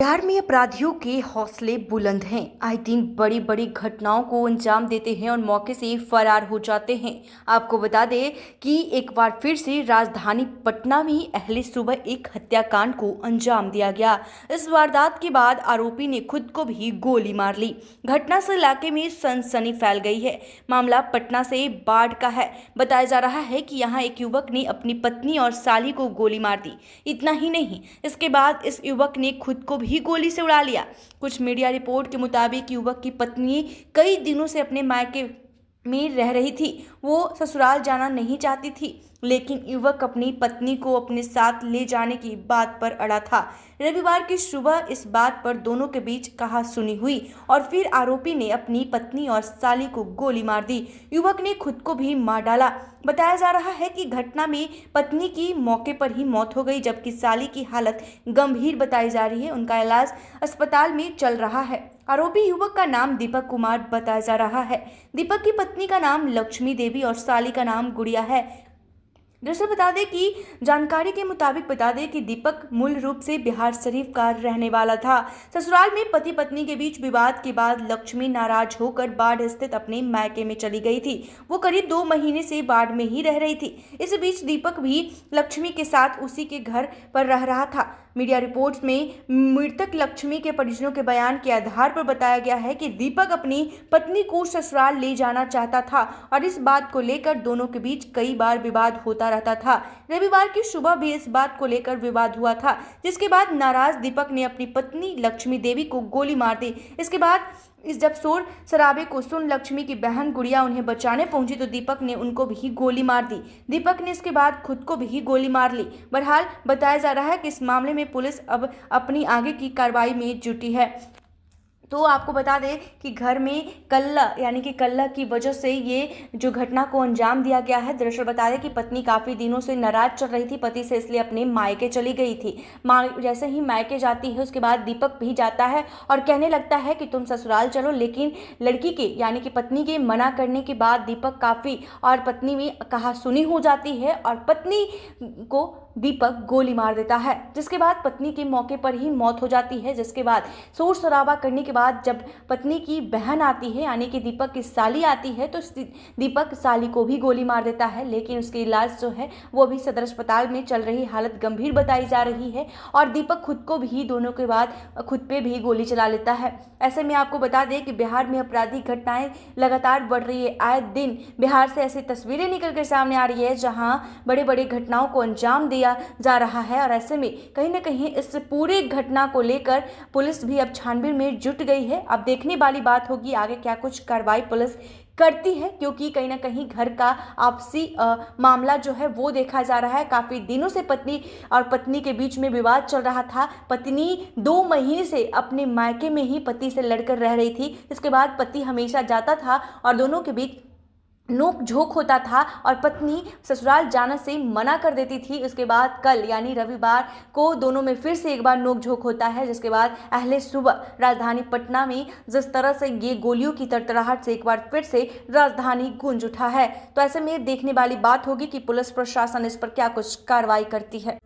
बिहार में अपराधियों के हौसले बुलंद हैं। आए दिन बड़ी बड़ी घटनाओं को अंजाम देते हैं और मौके से फरार हो जाते हैं। आपको बता दें कि एक बार फिर से राजधानी पटना में अहले सुबह एक हत्याकांड को अंजाम दिया गया। इस वारदात के बाद आरोपी ने खुद को भी गोली मार ली। घटना से इलाके में सनसनी फैल गई है। मामला पटना से बाढ़ का है। बताया जा रहा है कि यहाँ एक युवक ने अपनी पत्नी और साली को गोली मार दी। इतना ही नहीं, इसके बाद इस युवक ने खुद को भी गोली से उड़ा लिया। कुछ मीडिया रिपोर्ट के मुताबिक युवक की पत्नी कई दिनों से अपने मायके में रह रही थी। वो ससुराल जाना नहीं चाहती थी, लेकिन युवक अपनी पत्नी को अपने साथ ले जाने की बात पर अड़ा था। रविवार की सुबह इस बात पर दोनों के बीच कहासुनी हुई और फिर आरोपी ने अपनी पत्नी और साली को गोली मार दी। युवक ने खुद को भी मार डाला। बताया जा रहा है कि घटना में पत्नी की मौके पर ही मौत हो गई, जबकि साली की हालत गंभीर बताई जा रही है। उनका इलाज अस्पताल में चल रहा है। आरोपी युवक का नाम दीपक कुमार बताया जा रहा है। दीपक की पत्नी का नाम लक्ष्मी देवी और साली का नाम गुड़िया है। दरअसल बता दें कि जानकारी के मुताबिक दीपक मूल रूप से बिहार शरीफ का रहने वाला था। ससुराल में पति पत्नी के बीच विवाद के बाद लक्ष्मी नाराज होकर बाढ़ स्थित अपने मायके में चली गई थी। वो करीब 2 महीने से बाढ़ में ही रह रही थी। इस बीच दीपक भी लक्ष्मी के साथ उसी के घर पर रह रहा था। मीडिया रिपोर्ट्स में मृतक लक्ष्मी के परिजनों के बयान के आधार पर बताया गया है कि दीपक अपनी पत्नी को ससुराल ले जाना चाहता था और इस बात को लेकर दोनों के बीच कई बार विवाद होता रहता था। रविवार की सुबह भी इस बात को लेकर विवाद हुआ था, जिसके बाद नाराज दीपक ने अपनी पत्नी लक्ष्मी देवी को गोली मार दी। इसके बाद जब शोर शराबे को सुन लक्ष्मी की बहन गुड़िया उन्हें बचाने पहुंची तो दीपक ने उनको भी गोली मार दी। दीपक ने इसके बाद खुद को भी गोली मार ली। बहरहाल बताया जा रहा है कि इस मामले में पुलिस अब अपनी आगे की कार्रवाई में जुटी है। तो आपको बता दें कि घर में कल्ला की वजह से ये जो घटना को अंजाम दिया गया है। दरअसल बता दें कि पत्नी काफ़ी दिनों से नाराज चल रही थी पति से, इसलिए अपने मायके चली गई थी। जैसे ही मायके जाती है उसके बाद दीपक भी जाता है और कहने लगता है कि तुम ससुराल चलो, लेकिन लड़की के पत्नी के मना करने के बाद दीपक काफ़ी और पत्नी में कहासुनी हो जाती है और पत्नी को दीपक गोली मार देता है, जिसके बाद पत्नी की मौके पर ही मौत हो जाती है। जिसके बाद शोर शराबा करने के बाद जब पत्नी की बहन आती है, यानी कि दीपक की साली आती है, तो दीपक साली को भी गोली मार देता है, लेकिन उसके इलाज जो है वो भी सदर अस्पताल में चल रही, हालत गंभीर बताई जा रही है। और दीपक खुद को भी दोनों के बाद खुद पे भी गोली चला लेता है। ऐसे में आपको बता दें कि बिहार में आपराधिक घटनाएं लगातार बढ़ रही है। आए दिन बिहार से ऐसी तस्वीरें निकल कर सामने आ रही है जहां बड़े बड़े घटनाओं को अंजाम दिया जा रहा है और ऐसे में कहीं ना कहीं इस पूरे घटना को लेकर पुलिस भी अब छानबीन में जुट गई है। अब देखने वाली बात होगी आगे क्या कुछ कार्रवाई पुलिस करती है, क्योंकि कहीं ना कहीं घर का आपसी मामला जो है वो देखा जा रहा है। काफ़ी दिनों से पत्नी और पत्नी के बीच में विवाद चल रहा था। पत्नी 2 महीने से अपने मायके में ही पति से लड़कर रह रही थी। इसके बाद पति हमेशा जाता था और दोनों के बीच नोक झोंक होता था और पत्नी ससुराल जाने से मना कर देती थी। उसके बाद कल यानी रविवार को दोनों में फिर से एक बार नोक झोंक होता है, जिसके बाद अहले सुबह राजधानी पटना में जिस तरह से ये गोलियों की तड़तड़ाहट से एक बार फिर से राजधानी गूंज उठा है। तो ऐसे में देखने वाली बात होगी कि पुलिस प्रशासन इस पर क्या कुछ कार्रवाई करती है।